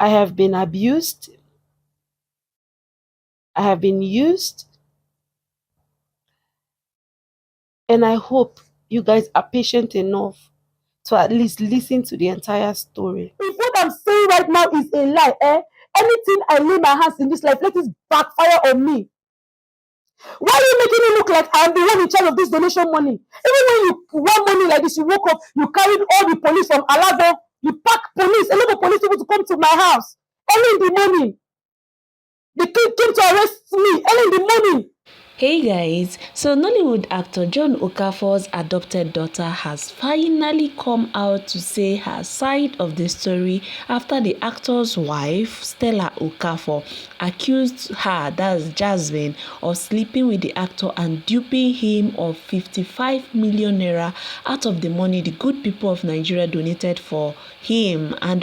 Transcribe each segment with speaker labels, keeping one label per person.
Speaker 1: I have been abused. I have been used. And I hope you guys are patient enough to at least listen to the entire story. If what I'm saying right now is a lie, anything I lay my hands in this life, let it backfire on me. Why are you making it look like I'm the one in charge of this donation money? Even when you want money like this, you woke up, you carried all the police from Alado, you pack police, a lot of police people to come to my house early in the morning. They came to arrest me early in the morning.
Speaker 2: Hey guys, so Nollywood actor John Okafor's adopted daughter has finally come out to say her side of the story after the actor's wife, Stella Okafor, accused her, that's Jasmine, of sleeping with the actor and duping him of 55 million naira out of the money the good people of Nigeria donated for him. And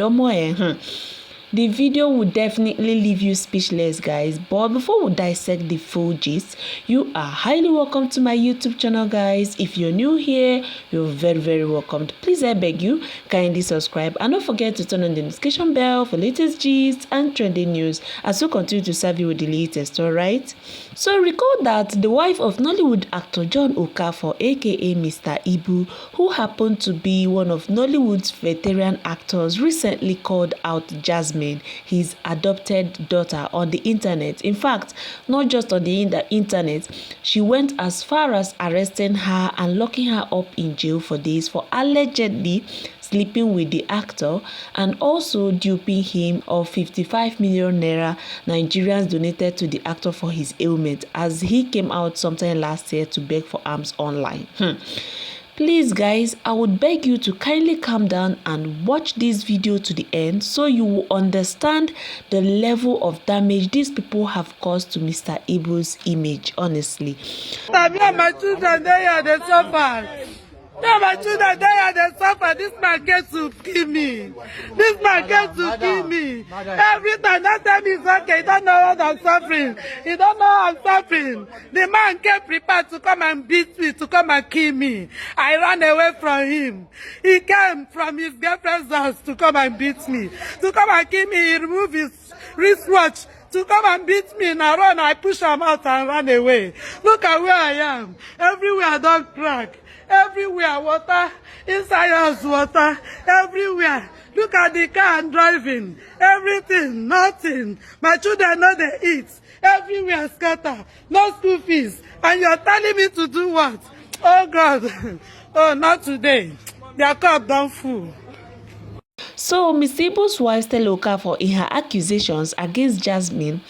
Speaker 2: the video would definitely leave you speechless, guys. But before we dissect the full gist, you are highly welcome to my YouTube channel, guys. If you're new here, you're very welcome. Please, I beg you, kindly subscribe and don't forget to turn on the notification bell for latest gist and trending news as we continue to serve you with the latest, alright? So recall that the wife of Nollywood actor John Okafor, aka Mr Ibu, who happened to be one of Nollywood's veteran actors, recently called out Jasmine, his adopted daughter, on the internet. In fact, not just on the internet, she went as far as arresting her and locking her up in jail for days for allegedly sleeping with the actor and also duping him of 55 million naira Nigerians donated to the actor for his ailment, as he came out sometime last year to beg for alms online. Please guys, I would beg you to kindly calm down and watch this video to the end so you will understand the level of damage these people have caused to Mr. Ibu's image, honestly.
Speaker 3: My children, they suffer. My children, they suffer. This man gets to kill me. This man gets to kill me. Every time that time is okay, he don't know what I'm suffering. He don't know I'm suffering. The man came prepared to come and beat me, to come and kill me. I ran away from him. He came from his girlfriend's house to come and beat me, to come and kill me. He removed his wristwatch to come and beat me. And I run, I push him out and ran away. Look at where I am. Everywhere I don't crack. Everywhere water, inside house water, everywhere. Look at the car I'm driving. Everything, nothing. My children know they eat. Everywhere scatter. No school fees. And you're telling me to do what? Oh God. Oh, not today. Their cup don't full.
Speaker 2: So Mr. Ibu's wife Stella Okafor, in her accusations against Jasmine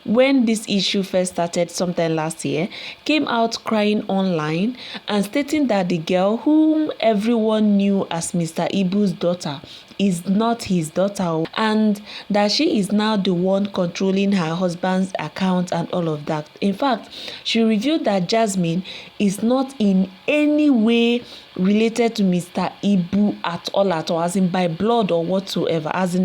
Speaker 2: when this issue first started sometime last year, came out crying online and stating that the girl whom everyone knew as Mr. Ibu's daughter is not his daughter, and that she is now the one controlling her husband's account and all of that. In fact, she revealed that Jasmine is not in any way related to Mr. Ibu at all, as in by blood or whatsoever. As in,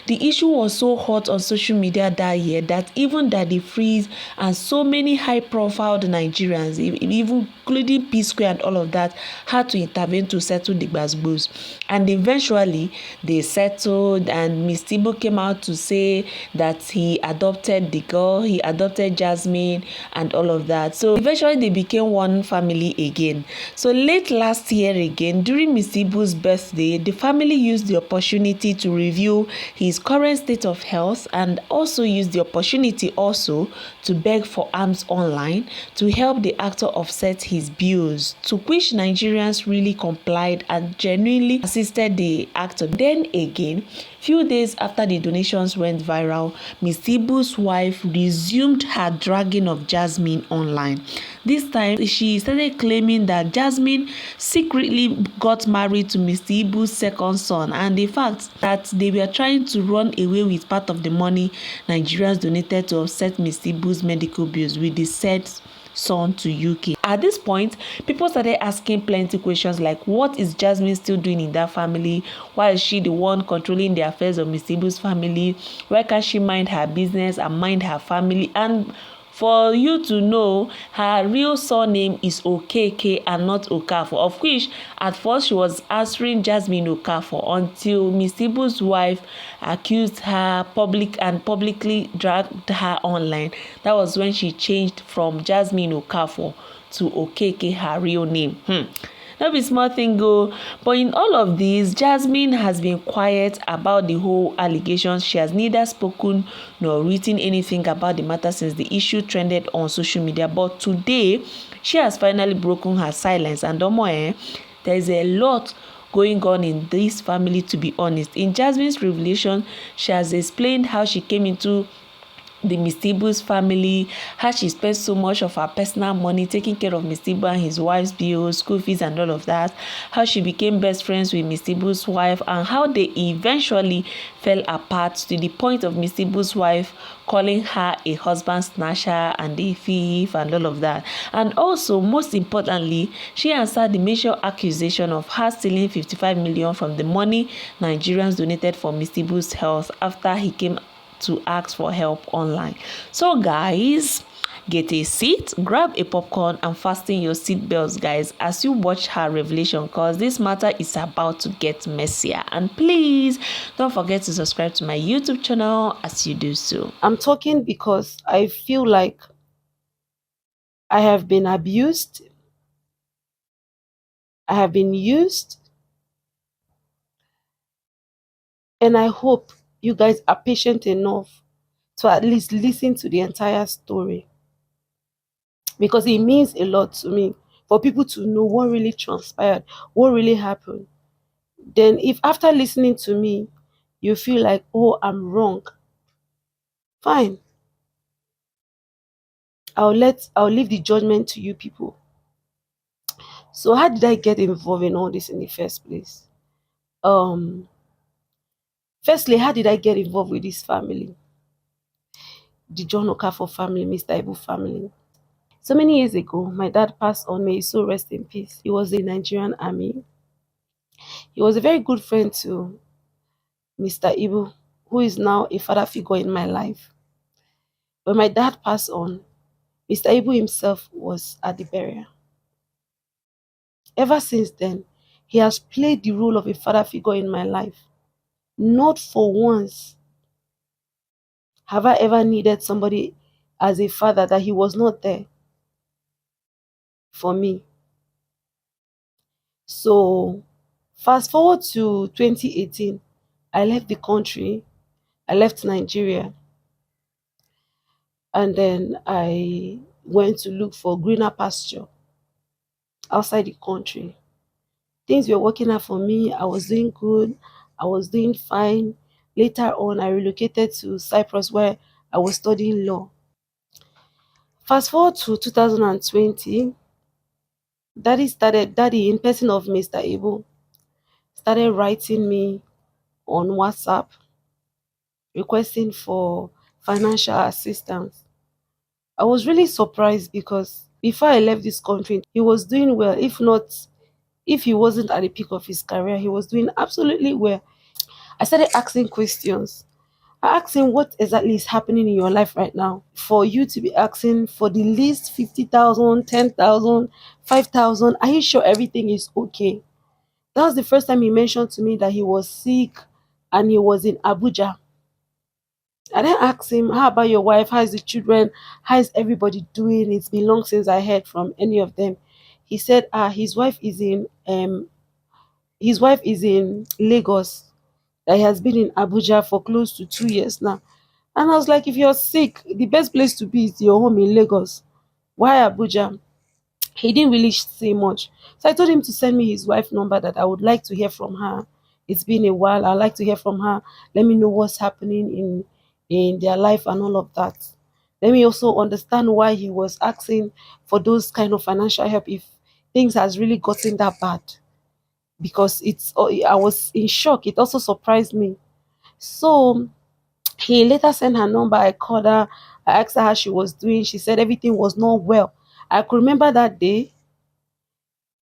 Speaker 2: the issue was so hot on social media that year that even Daddy Freeze and so many high-profile Nigerians, even including P Square and all of that, had to intervene to settle the gbasgbos. And eventually, they settled, and Mr. Ibu came out to say that he adopted the girl, he adopted Jasmine, and all of that. So eventually, they became one family again. So late last year again, during Mr. Ibu's birthday, the family used the opportunity to review his current state of health and also used the opportunity also to beg for alms online to help the actor offset his bills, to which Nigerians really complied and genuinely assisted the actor. Then again, few days after the donations went viral, Mr. Ibu's wife resumed her dragging of Jasmine online. This time, she started claiming that Jasmine secretly got married to Mr. Ibu's second son, and the fact that they were trying to run away with part of the money Nigerians donated to offset Mr. Ibu's medical bills with the said son to UK. At this point, people started asking plenty questions like, what is Jasmine still doing in that family? Why is she the one controlling the affairs of Mr. Ibu's family? Why can't she mind her business and mind her family? And For you to know, her real surname is Okeke and not Okafor, of which at first she was answering Jasmine Okafor until Mr Ibu's wife accused her publicly dragged her online. That was when she changed from Jasmine Okafor to Okeke, her real name. No be small thing o. But in all of this, Jasmine has been quiet about the whole allegations. She has neither spoken nor written anything about the matter since the issue trended on social media. But today, she has finally broken her silence. And there is a lot going on in this family, to be honest. In Jasmine's revelation, she has explained how she came into the Mr Ibu's family, how she spent so much of her personal money taking care of Mr Ibu and his wife's bills, school fees and all of that, how she became best friends with Mr Ibu's wife, and how they eventually fell apart to the point of Mr Ibu's wife calling her a husband snatcher and a thief and all of that. And also, most importantly, she answered the major accusation of her stealing 55 million from the money Nigerians donated for Mr Ibu's health after he came to ask for help online. So guys, get a seat, grab a popcorn and fasten your seat belts, guys, as you watch her revelation, because this matter is about to get messier. And please don't forget to subscribe to my YouTube channel as you do so.
Speaker 1: I'm talking because I feel like I have been abused, I have been used, and I hope you guys are patient enough to at least listen to the entire story, because it means a lot to me for people to know what really transpired, what really happened. Then if after listening to me you feel like, oh, I'm wrong, fine, I'll leave the judgment to you people. So how did I get involved in all this in the first place? Firstly, how did I get involved with this family? The John Okafor family, Mr Ibu family. So many years ago, my dad passed on. May he so rest in peace. He was in the Nigerian army. He was a very good friend to Mr Ibu, who is now a father figure in my life. When my dad passed on, Mr Ibu himself was at the burial. Ever since then, he has played the role of a father figure in my life. Not for once have I ever needed somebody as a father that he was not there for me. So fast forward to 2018, I left the country, I left Nigeria, and then I went to look for greener pasture outside the country. Things were working out for me. I was doing good. I was doing fine. Later on, I relocated to Cyprus where I was studying law. Fast forward to 2020, Daddy in person of Mr. Ibu, started writing me on WhatsApp requesting for financial assistance. I was really surprised because before I left this country, he was doing well. If he wasn't at the peak of his career, he was doing absolutely well. I started asking questions. I asked him, what exactly is happening in your life right now for you to be asking for the least 50,000, 10,000, 5,000? Are you sure everything is okay? That was the first time he mentioned to me that he was sick and he was in Abuja. I then asked him, how about your wife? How is the children? How is everybody doing? It's been long since I heard from any of them. He said, his wife is in Lagos, that he has been in Abuja for close to 2 years now. And I was like, if you're sick, the best place to be is your home in Lagos. Why Abuja? He didn't really say much. So I told him to send me his wife's number, that I would like to hear from her. It's been a while. I'd like to hear from her. Let me know what's happening in their life and all of that. Let me also understand why he was asking for those kind of financial help if things has really gotten that bad. Because I was in shock. It also surprised me. So he later sent her number. I called her. I asked her how she was doing. She said everything was not well. I could remember that day.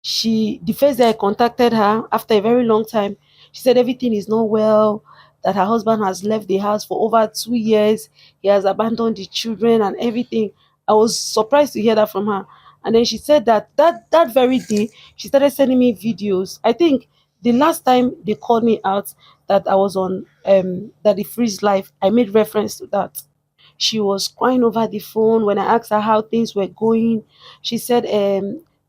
Speaker 1: The first day I contacted her after a very long time, she said everything is not well, that her husband has left the house for over 2 years. He has abandoned the children and everything. I was surprised to hear that from her. And then she said that that very day she started sending me videos. I think the last time they called me out that I was on that the freeze live, I made reference to that. She was crying over the phone when I asked her how things were going. She said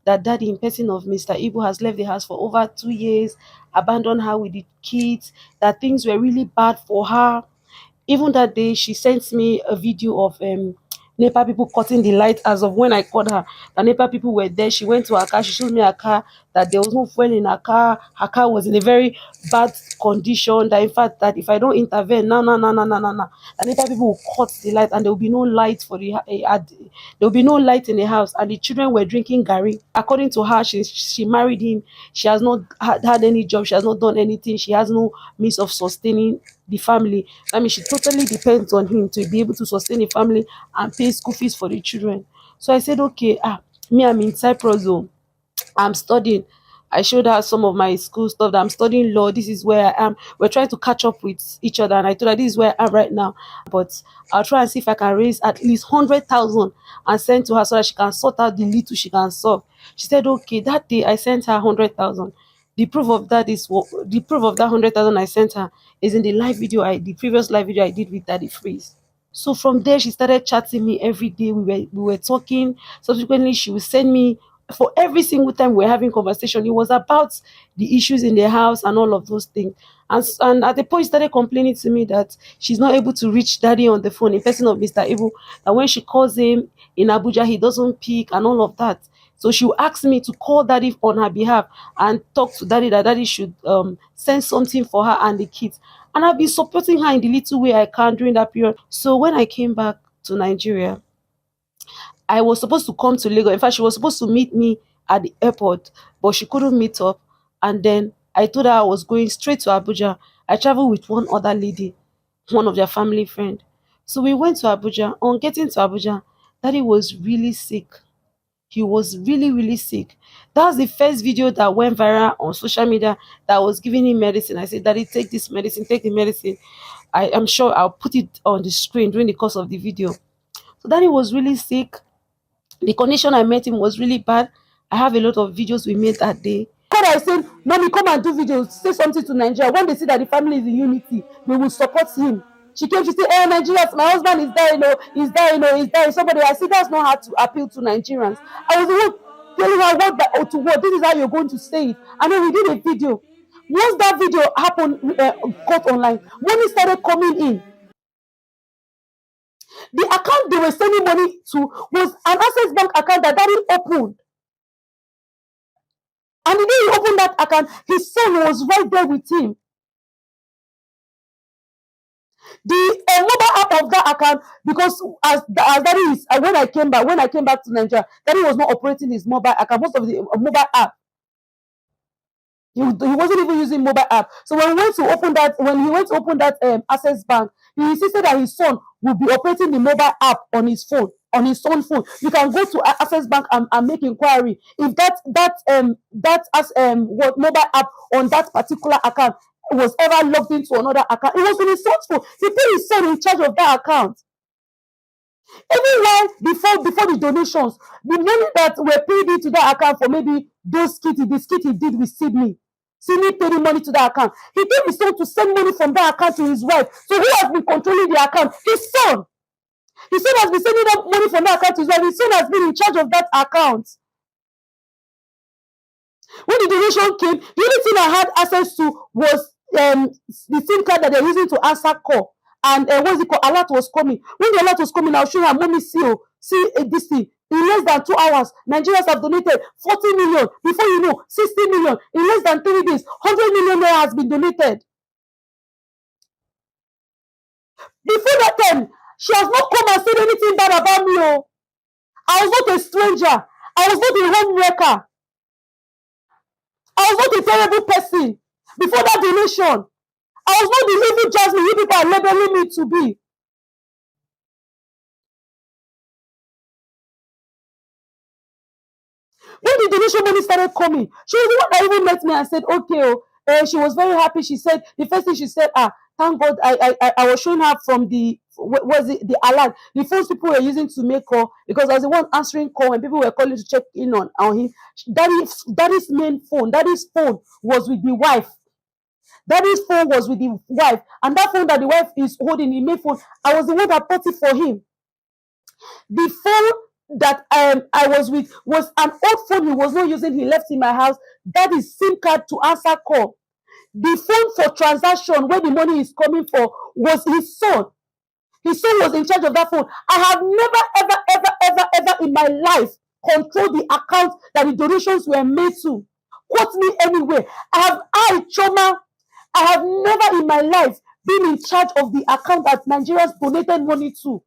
Speaker 1: that daddy, in person of Mr. Ibu, has left the house for over 2 years, abandoned her with the kids, that things were really bad for her. Even that day, she sent me a video of NEPA people cutting the light. As of when I called her, the NEPA people were there. She went to her car. She showed me her car, that there was no fuel in her car. Her car was in a very bad condition. That in fact, that if I don't intervene, no, no, no, no, no, no, no, the NEPA people will cut the light, and there will be no light for there will be no light in the house. And the children were drinking gari. According to her, she married him. She has not had any job. She has not done anything. She has no means of sustaining the family. I mean, she totally depends on him to be able to sustain the family and pay school fees for the children. So I said, okay, me, I'm in Cyprus zone. I'm studying. I showed her some of my school stuff that I'm studying law. This is where I am. We're trying to catch up with each other. And I told her this is where I am right now. But I'll try and see if I can raise at least 100,000 and send to her so that she can sort out the little she can solve. She said, okay, that day I sent her 100,000. The proof of that 100,000 I sent her is in the previous live video I did with Daddy Freeze. So from there, she started chatting me every day. We were talking. Subsequently, she would send me for every single time we were having conversation. It was about the issues in the house and all of those things. And at the point, she started complaining to me that she's not able to reach daddy on the phone in person of Mr. Ibu. That when she calls him in Abuja, he doesn't pick and all of that. So she would ask me to call daddy on her behalf and talk to daddy that daddy should send something for her and the kids. And I've been supporting her in the little way I can during that period. So when I came back to Nigeria, I was supposed to come to Lagos. In fact, she was supposed to meet me at the airport, but she couldn't meet up. And then I told her I was going straight to Abuja. I traveled with one other lady, one of their family friend. So we went to Abuja. On getting to Abuja, daddy was really sick. He was really, really sick. That was the first video that went viral on social media that was giving him medicine. I said, daddy, take this medicine, take the medicine. I am sure I'll put it on the screen during the course of the video. So daddy was really sick. The condition I met him was really bad. I have a lot of videos we made that day. God, I said, mommy, come and do videos, say something to Nigeria. When they see that the family is in unity, they will support him. She came, she said, hey, Nigerians, my husband is there, he's there, he's there. Somebody, I said, that's not how to appeal to Nigerians. I was the one telling her what to what, this is how you're going to say it. And then we did a video. Once that video happened, got online, money started coming in. The account they were sending money to was an Access Bank account that daddy opened. And the day he opened that account, his son was right there with him. The mobile app of that account, because as daddy is, when I came back to Nigeria, daddy was not operating his mobile account. Most of the mobile app, he wasn't even using mobile app. So when he went to open that Access Bank, he insisted that his son would be operating the mobile app on his phone, on his own phone. You can go to Access Bank and make inquiry if what mobile app on that particular account was ever logged into another account. It was on his son's phone. He put his son in charge of that account. Even while before the donations, the money that were paid into that account for maybe those skit he did with Sydney. Sydney paid him money to that account. He told his son to send money from that account to his wife. So who has been controlling the account? His son. His son has been sending that money from that account to his wife. His son has been in charge of that account. When the donation came, the only thing I had access to was the SIM card that they're using to answer call. And what's it called? Alert was coming. When the alert was coming, I'll show her, mommy, see this thing. In less than 2 hours, Nigerians have donated 40 million. Before you know, 60 million. In less than 3 days, 100 million naira has been donated. Before that time, she has not come and said anything bad about me. Oh. I was not a stranger. I was not a homewrecker. I was not a terrible person. Before that donation, I was not the evil Jasmine you people are labeling me to be. When the donation money started coming, she was the one that even met me and said, okay, she was very happy. She said, the first thing she said, thank God, I was showing her from the was it the alarm, the phones people were using to make call, because I was the one answering call when people were calling to check in on him. Daddy's main phone, daddy's phone was with the wife. Daddy's phone was with the wife, and that phone that the wife is holding, the main phone, I was the one that bought it for him. The phone that I was with was an old phone he was not using, he left in my house. That is SIM card to answer call. The phone for transaction, where the money is coming for, was his son. His son was in charge of that phone. I have never, ever, ever, ever, ever in my life controlled the account that the donations were made to. Quote me anywhere. Choma, I have never in my life been in charge of the account that Nigerians donated money to.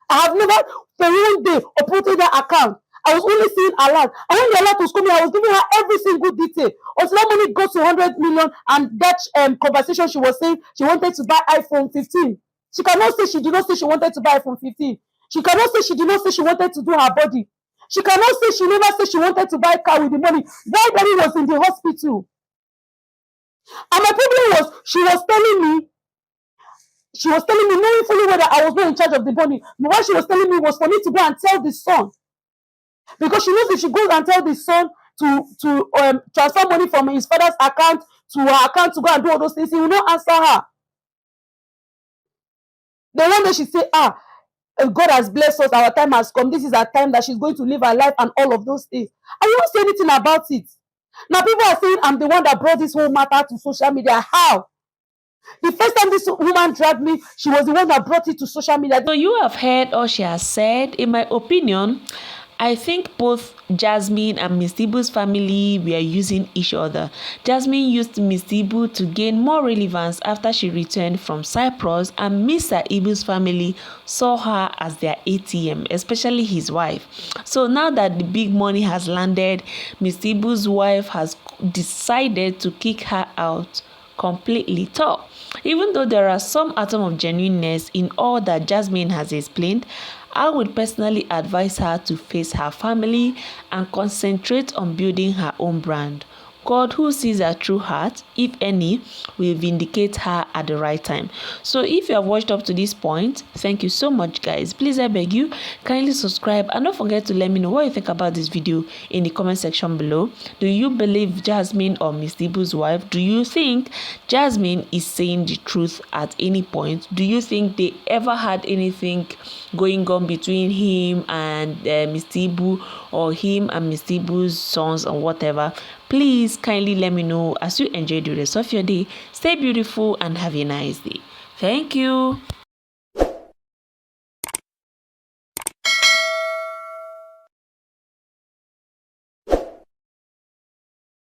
Speaker 1: I have never, for one day, operated that account. I was only seeing alert. And when the alert was coming, I was giving her every single detail. Until that money got to 100 million, and that conversation she was saying she wanted to buy iPhone 15. She cannot say she did not say she wanted to buy iPhone 15. She cannot say she did not say she wanted to do her body. She cannot say she never said she wanted to buy a car with the money. Why daddy was in the hospital? And my problem was, she was telling me, knowing fully well that I was not in charge of the money. But what she was telling me was for me to go and tell the son. Because she knows if she goes and tell the son to transfer money from his father's account to her account to go and do all those things, he will not answer her. The one day she say, God has blessed us, our time has come, this is our time that she's going to live her life and all of those things. And you don't say anything about it. Now people are saying I'm the one that brought this whole matter to social media. How? The first time this woman dragged me, she was the one that brought it to social media.
Speaker 2: So you have heard all she has said. In my opinion, I think both Jasmine and Mr Ibu's family were using each other. Jasmine used Mr Ibu to gain more relevance after she returned from Cyprus, and Mr Ibu's family saw her as their ATM, especially his wife. So now that the big money has landed, Mr Ibu's wife has decided to kick her out completely. Tough. Even though there are some atom of genuineness in all that Jasmine has explained, I would personally advise her to face her family and concentrate on building her own brand. God, who sees her true heart, if any, will vindicate her at the right time. So if you have watched up to this point, thank you so much, guys. Please, I beg you, kindly subscribe and don't forget to let me know what you think about this video in the comment section below. Do you believe Jasmine or Mr Ibu's wife? Do you think Jasmine is saying the truth at any point? Do you think they ever had anything going on between him and Mr Ibu, or him and Mr Ibu's sons, or whatever? Please kindly let me know as you enjoy the rest of your day. Stay beautiful and have a nice day. Thank you.